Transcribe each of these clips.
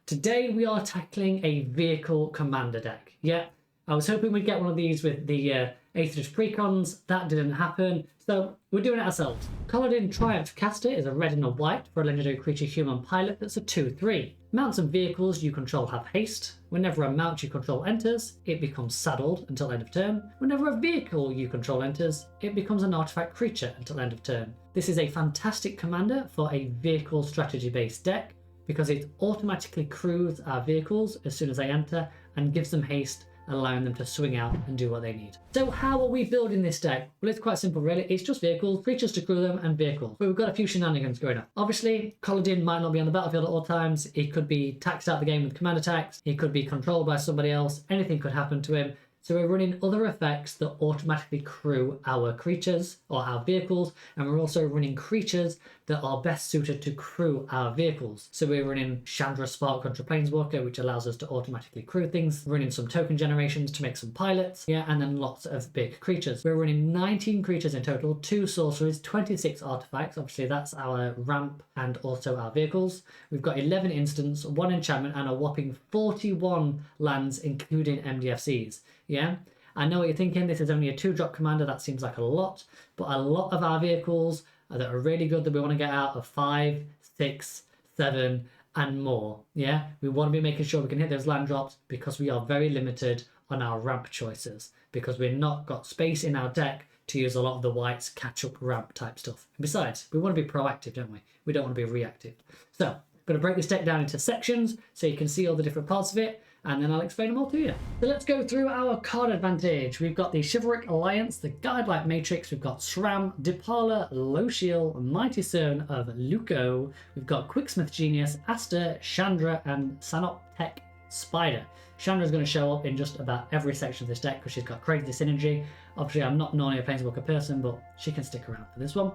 Today we are tackling a vehicle commander deck. Yeah, I was hoping we'd get one of these with the Aetherist Precons. That didn't happen, so we're doing it ourselves. Kolodin Triumph Caster is a red and a white for a legendary creature human pilot that's a 2/3. Mounts and vehicles you control have haste. Whenever a mount you control enters, it becomes saddled until end of turn. Whenever a vehicle you control enters, it becomes an artifact creature until end of turn. This is a fantastic commander for a vehicle strategy based deck because it automatically crews our vehicles as soon as they enter and gives them haste, allowing them to swing out and do what they need. So how are we building this deck? Well, it's quite simple really. It's just vehicles, creatures to crew them, and vehicles. But we've got a few shenanigans going on. Obviously, Kolodin might not be on the battlefield at all times. He could be taxed out of the game with command attacks. He could be controlled by somebody else. Anything could happen to him. So we're running other effects that automatically crew our creatures or our vehicles, and we're also running creatures that are best suited to crew our vehicles. So we're running Chandra Spark Contra Planeswalker, which allows us to automatically crew things, running some token generations to make some pilots, and then lots of big creatures. We're running 19 creatures in total, 2 sorceries, 26 artifacts, obviously that's our ramp and also our vehicles. We've got 11 instants, 1 enchantment, and a whopping 41 lands, including MDFCs. Yeah, I know what you're thinking, this is only a 2-drop commander, that seems like a lot, but a lot of our vehicles that are really good that we want to get out of 5, 6, 7 and more. Yeah, we want to be making sure we can hit those land drops because we are very limited on our ramp choices because we're not got space in our deck to use a lot of the whites catch up ramp type stuff. And besides, we want to be proactive, don't we? We don't want to be reactive. So I'm going to break this deck down into sections so you can see all the different parts of it, and then I'll explain them all to you. So let's go through our card advantage. We've got the Chivalric Alliance, the Guidelight Matrix, we've got Shram, Dipala, Loshiel, Mighty Son of Luco, we've got Quicksmith Genius, Aster, Chandra, and Sanoptek Spider. Chandra's going to show up in just about every section of this deck because she's got crazy synergy. Obviously, I'm not normally a Planeswalker person, but she can stick around for this one.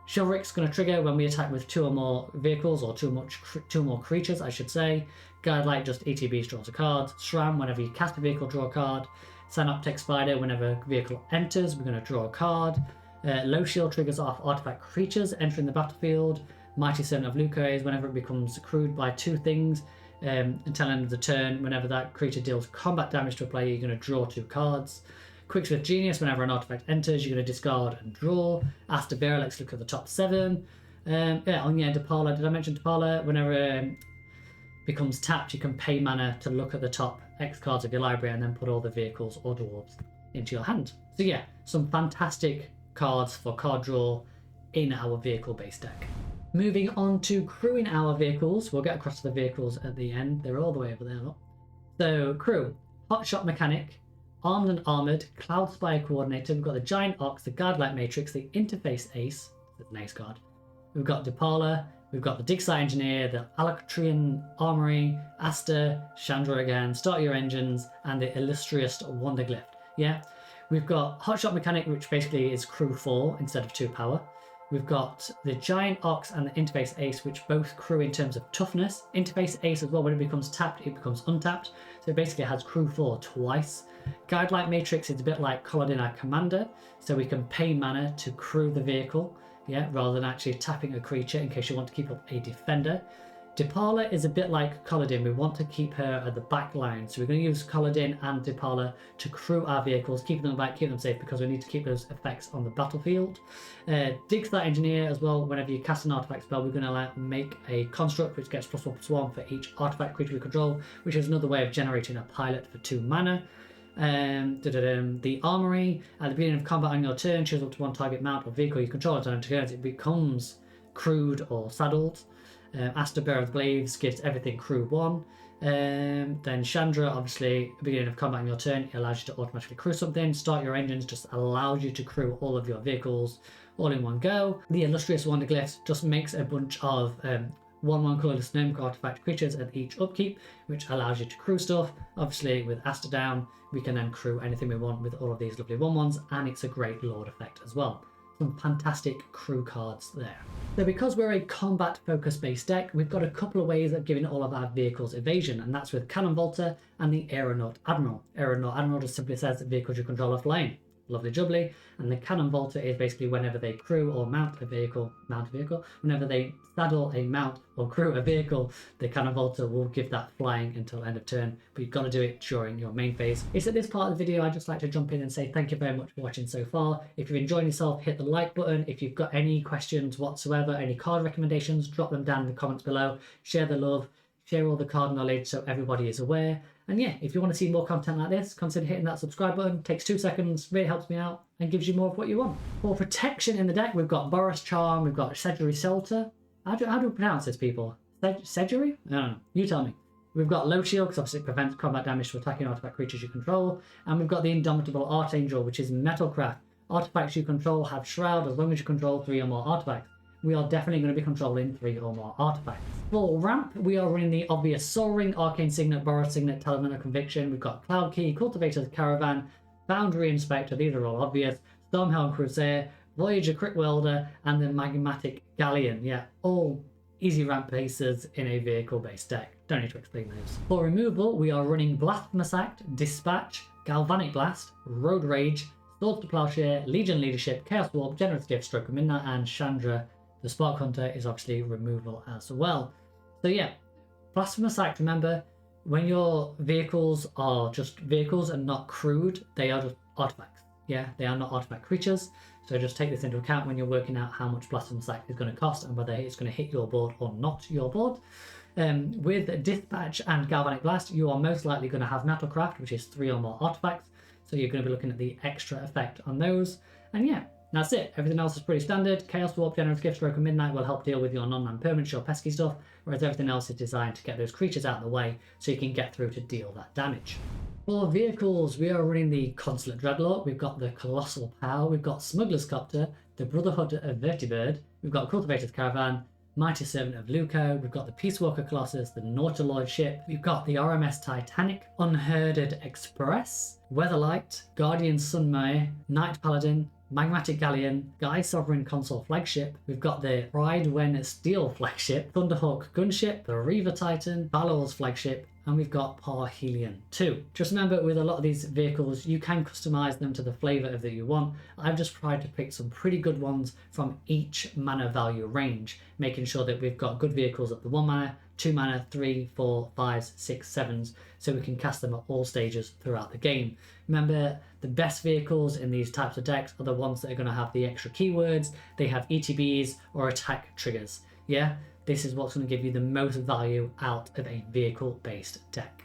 Chivalric's going to trigger when we attack with 2 or more vehicles, or 2 more creatures, I should say. Guidelight just ETBs, draws a card. Shram, whenever you cast a vehicle, draw a card. Sanoptek Spider, whenever a vehicle enters, we're going to draw a card. Loshiel triggers off artifact creatures entering the battlefield. Mighty Son of Luco is whenever it becomes crewed by 2 things until end of the turn. Whenever that creature deals combat damage to a player, you're going to draw 2 cards. Quicksmith Genius, whenever an artifact enters, you're going to discard and draw. Aster Bear, let's look at the top 7. Dipala, did I mention Dipala? Whenever becomes tapped, you can pay mana to look at the top X cards of your library and then put all the vehicles or dwarves into your hand. So yeah, some fantastic cards for card draw in our vehicle-based deck. Moving on to crewing our vehicles, we'll get across to the vehicles at the end. They're all the way over there, look. So crew, Hotshot Mechanic, Armed and Armored, Cloud Spire Coordinator, we've got the Giant Ox, the Guidelight Matrix, the Interface Ace, that's an ace card. We've got Dipala, we've got the Digsite Engineer, the Alacrian Armory, Aster, Chandra again, Start Your Engines, and the Illustrious Wonderglyph. Yeah, we've got Hotshot Mechanic, which basically is crew 4 instead of 2 power. We've got the Giant Ox and the Interface Ace, which both crew in terms of toughness. Interface Ace as well, when it becomes tapped, it becomes untapped. So it basically has crew 4 twice. Guidelight Matrix is a bit like Kolodin, our commander, so we can pay mana to crew the vehicle, rather than actually tapping a creature in case you want to keep up a defender. Dipala is a bit like Kolodin. We want to keep her at the back line, so we're going to use Kolodin and Dipala to crew our vehicles, keep them back, keep them safe, because we need to keep those effects on the battlefield. Digsite Engineer as well, whenever you cast an artifact spell, we're going to make a construct which gets +1/+1 for each artifact creature we control, which is another way of generating a pilot for 2 mana. The Armory, at the beginning of combat on your turn, choose up to 1 target mount or vehicle you control at turn turns, it becomes crewed or saddled. Aster Bear of the Blades gives everything crew 1. Then Chandra, obviously, at the beginning of combat on your turn, it allows you to automatically crew something. Start Your Engines just allows you to crew all of your vehicles all in one go. The Illustrious Wonderglyphs just makes a bunch of 1/1 colorless gnome artifact creatures at each upkeep, which allows you to crew stuff. Obviously, with Aster down, we can then crew anything we want with all of these lovely 1/1s, and it's a great Lord effect as well. Some fantastic crew cards there. So because we're a combat focus based deck, we've got a couple of ways of giving all of our vehicles evasion, and that's with Cannon Vaulter and the Aeronaut Admiral. Aeronaut Admiral just simply says that vehicles you control are flying. lovely jubbly. And the cannon vaulter is basically whenever they crew or mount a vehicle, whenever they saddle a mount or crew a vehicle, the cannon vaulter will give that flying until end of turn, but you've got to do it during your main phase. It's at this part of the video I'd just like to jump in and say thank you very much for watching so far. If you're enjoying yourself, hit the like button. If you've got any questions whatsoever, any card recommendations, drop them down in the comments below. Share the love, share all the card knowledge so everybody is aware. And yeah, if you want to see more content like this, consider hitting that subscribe button. It takes 2 seconds, really helps me out and gives you more of what you want. For protection in the deck, we've got Boros Charm, we've got Sedgery Shelter. How do we pronounce this, people? Sedgery? I don't know. You tell me. We've got Low Shield, because obviously it prevents combat damage to attacking artifact creatures you control. And we've got the Indomitable Archangel, which is Metalcraft. Artifacts you control have Shroud as long as you control 3 or more artifacts. We are definitely going to be controlling 3 or more artifacts. For ramp, we are running the obvious Soul Ring, Arcane Signet, Boros Signet, Talisman of Conviction. We've got Cloud Key, Cultivator's Caravan, Foundry Inspector, these are all obvious, Stormhelm Crusader, Voyager Crypt Welder, and the Magmatic Galleon. Yeah, all easy ramp bases in a vehicle-based deck. Don't need to explain those. For removal, we are running Blasphemous Act, Dispatch, Galvanic Blast, Road Rage, Swords to Plowshare, Legion Leadership, Chaos Warp, Generous Gift, Stroke of Midnight, and Chandra the Spark Hunter is obviously removal as well. So yeah, Blasphemous Act, remember, when your vehicles are just vehicles and not crewed, they are just artifacts. Yeah, they are not artifact creatures. So just take this into account when you're working out how much Blasphemous Act is going to cost and whether it's going to hit your board or not your board. With Dispatch and Galvanic Blast, you are most likely going to have Metalcraft, which is 3 or more artifacts. So you're going to be looking at the extra effect on those. And yeah, that's it. Everything else is pretty standard. Chaos Warp, Generous Gift, Stroke of Midnight will help deal with your non-land permanents, your pesky stuff, whereas everything else is designed to get those creatures out of the way so you can get through to deal that damage. For vehicles, we are running the Consulate Dreadlord, we've got the Colossal Power, we've got Smuggler's Copter, the Brotherhood of Vertibird, we've got Cultivator's Caravan, Mighty Servant of Luco, we've got the Peace Walker Colossus, the Nautiloid Ship, we've got the RMS Titanic, Unherded Express, Weatherlight, Guardian Sunmare, Knight Paladin, Magmatic Galleon, Guy Sovereign Console Flagship, we've got the Pride When Steel Flagship, Thunderhawk Gunship, the Reaver Titan, Valor's Flagship, and we've got Parhelion 2. Just remember, with a lot of these vehicles, you can customize them to the flavor of that you want. I've just tried to pick some pretty good ones from each mana value range, making sure that we've got good vehicles at the 1 mana, 2 mana, 3, 4, 5, 6, 7s, so we can cast them at all stages throughout the game. Remember, the best vehicles in these types of decks are the ones that are going to have the extra keywords, they have ETBs or attack triggers. Yeah, this is what's going to give you the most value out of a vehicle-based deck.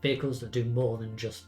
Vehicles that do more than just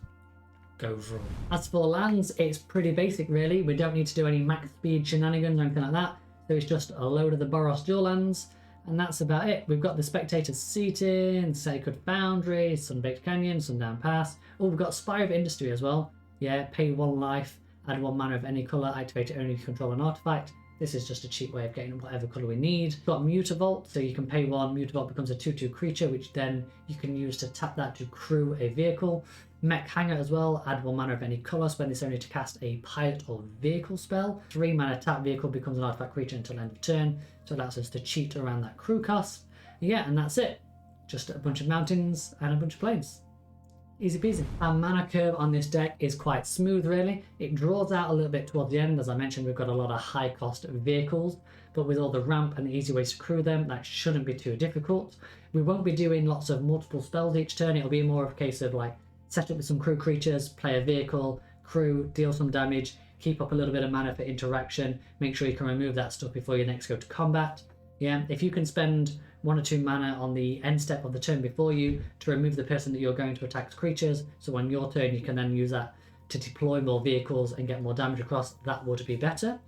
go vroom. As for lands, it's pretty basic really. We don't need to do any max speed shenanigans or anything like that. So it's just a load of the Boros dual lands, and that's about it. We've got the Spectator's Seating, Sacred Foundry, Sunbaked Canyon, Sundown Pass. Oh, we've got Spire of Industry as well. Yeah, pay 1 life, add 1 mana of any colour, activate it only if you control an artifact. This is just a cheap way of getting whatever colour we need. We've got Mutavault, so you can pay 1. Mutavault becomes a 2/2 creature, which then you can use to tap that to crew a vehicle. Mech Hanger as well, add 1 mana of any colour, spend this only to cast a pilot or vehicle spell. 3 mana tap vehicle becomes an artifact creature until end of turn, so allows us to cheat around that crew cost. Yeah, and that's it. Just a bunch of mountains and a bunch of plains. Easy peasy. Our mana curve on this deck is quite smooth really. It draws out a little bit towards the end. As I mentioned, we've got a lot of high cost vehicles, but with all the ramp and the easy ways to crew them, that shouldn't be too difficult. We won't be doing lots of multiple spells each turn. It'll be more of a case of like set up with some crew creatures, play a vehicle, crew, deal some damage, keep up a little bit of mana for interaction, make sure you can remove that stuff before you next go to combat. Yeah, if you can spend 1 or 2 mana on the end step of the turn before you to remove the person that you're going to attack's creatures, so on your turn you can then use that to deploy more vehicles and get more damage across, that would be better.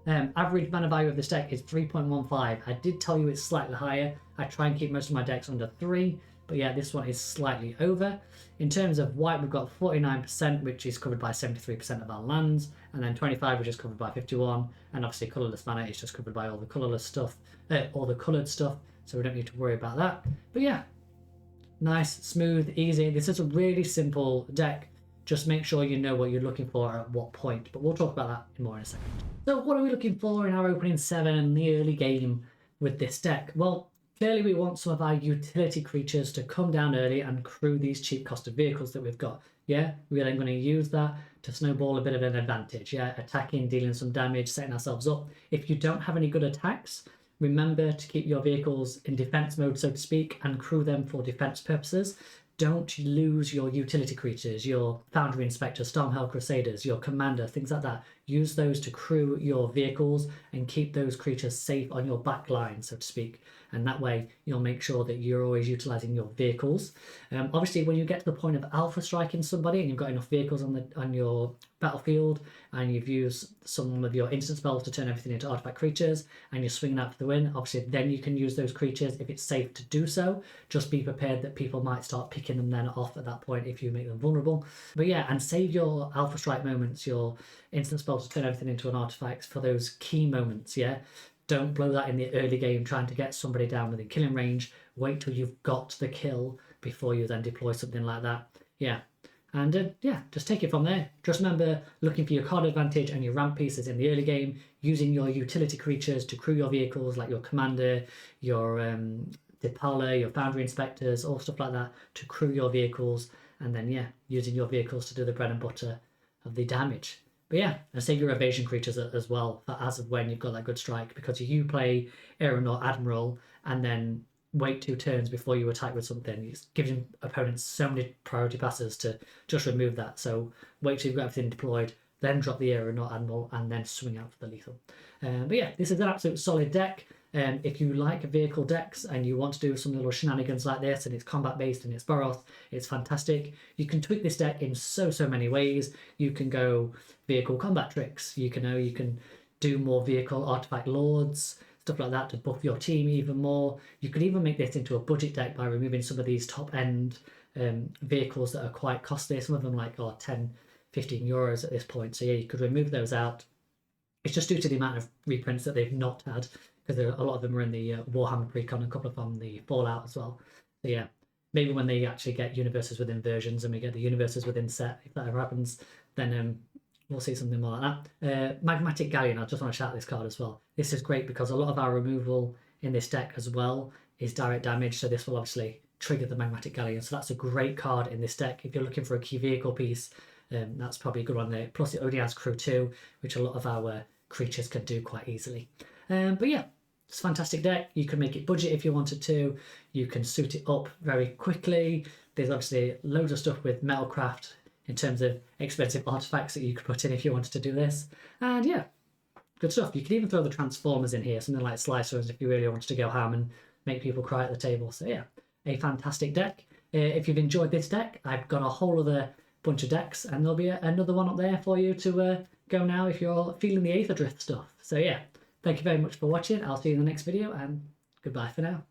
Average mana value of this deck is 3.15. I did tell you it's slightly higher. I try and keep most of my decks under 3, but yeah, this one is slightly over. In terms of white, we've got 49%, which is covered by 73% of our lands, and then 25%, which is covered by 51%, and obviously colourless mana is just covered by all the colourless stuff, all the coloured stuff, so we don't need to worry about that. But yeah, nice, smooth, easy. This is a really simple deck. Just make sure you know what you're looking for at what point, but we'll talk about that more in a second. So what are we looking for in our opening 7 in the early game with this deck? Well, Clearly, we want some of our utility creatures to come down early and crew these cheap costed vehicles that we've got. Yeah, we're then going to use that to snowball a bit of an advantage. Yeah, attacking, dealing some damage, setting ourselves up. If you don't have any good attacks, remember to keep your vehicles in defense mode, so to speak, and crew them for defense purposes. Don't lose your utility creatures, your Foundry Inspector, Stormhell Crusaders, your Commander, things like that. Use those to crew your vehicles and keep those creatures safe on your back line, so to speak. And that way you'll make sure that you're always utilising your vehicles. Obviously, when you get to the point of alpha striking somebody and you've got enough vehicles on your battlefield and you've used some of your instant spells to turn everything into artifact creatures and you're swinging out for the win, obviously then you can use those creatures if it's safe to do so. Just be prepared that people might start picking them then off at that point if you make them vulnerable. But yeah, and save your alpha strike moments, your instant spells to turn everything into an artifact for those key moments. Yeah, don't blow that in the early game trying to get somebody down within killing range. Wait till you've got the kill before you then deploy something like that. Yeah, and yeah, just take it from there. Just remember looking for your card advantage and your ramp pieces in the early game, using your utility creatures to crew your vehicles like your Commander, your Dipala, your Foundry Inspectors, all stuff like that to crew your vehicles, and then yeah, using your vehicles to do the bread and butter of the damage. But yeah, and save your evasion creatures as well for as of when you've got that good strike, because you play Aeronaut Admiral and then wait 2 turns before you attack with something. It's giving opponents so many priority passes to just remove that. So wait till you've got everything deployed, then drop the Aeronaut Admiral and then swing out for the lethal. But yeah, this is an absolute solid deck. If you like vehicle decks and you want to do some little shenanigans like this and it's combat based and it's Boros, it's fantastic. You can tweak this deck in so many ways. You can go vehicle combat tricks. You can do more vehicle artifact lords, stuff like that to buff your team even more. You could even make this into a budget deck by removing some of these top end vehicles that are quite costly. Some of them like 10-15 euros at this point. So yeah, you could remove those out. It's just due to the amount of reprints that they've not had, because a lot of them are in the Warhammer Precon, a couple of them on the Fallout as well. So yeah, maybe when they actually get universes within versions and we get the universes within set, if that ever happens, then we'll see something more like that. Magmatic Galleon, I just want to shout this card as well. This is great because a lot of our removal in this deck as well is direct damage, so this will obviously trigger the Magmatic Galleon. So that's a great card in this deck. If you're looking for a key vehicle piece, that's probably a good one there. Plus it only has crew 2, which a lot of our creatures can do quite easily. But yeah, it's a fantastic deck. You can make it budget if you wanted to. You can suit it up very quickly. There's obviously loads of stuff with Metalcraft in terms of expensive artifacts that you could put in if you wanted to do this. And yeah, good stuff. You can even throw the Transformers in here, something like Slicers if you really wanted to go ham and make people cry at the table. So yeah, a fantastic deck. If you've enjoyed this deck, I've got a whole other bunch of decks and there'll be another one up there for you to go now if you're feeling the Aether Drift stuff. So yeah, thank you very much for watching. I'll see you in the next video and goodbye for now.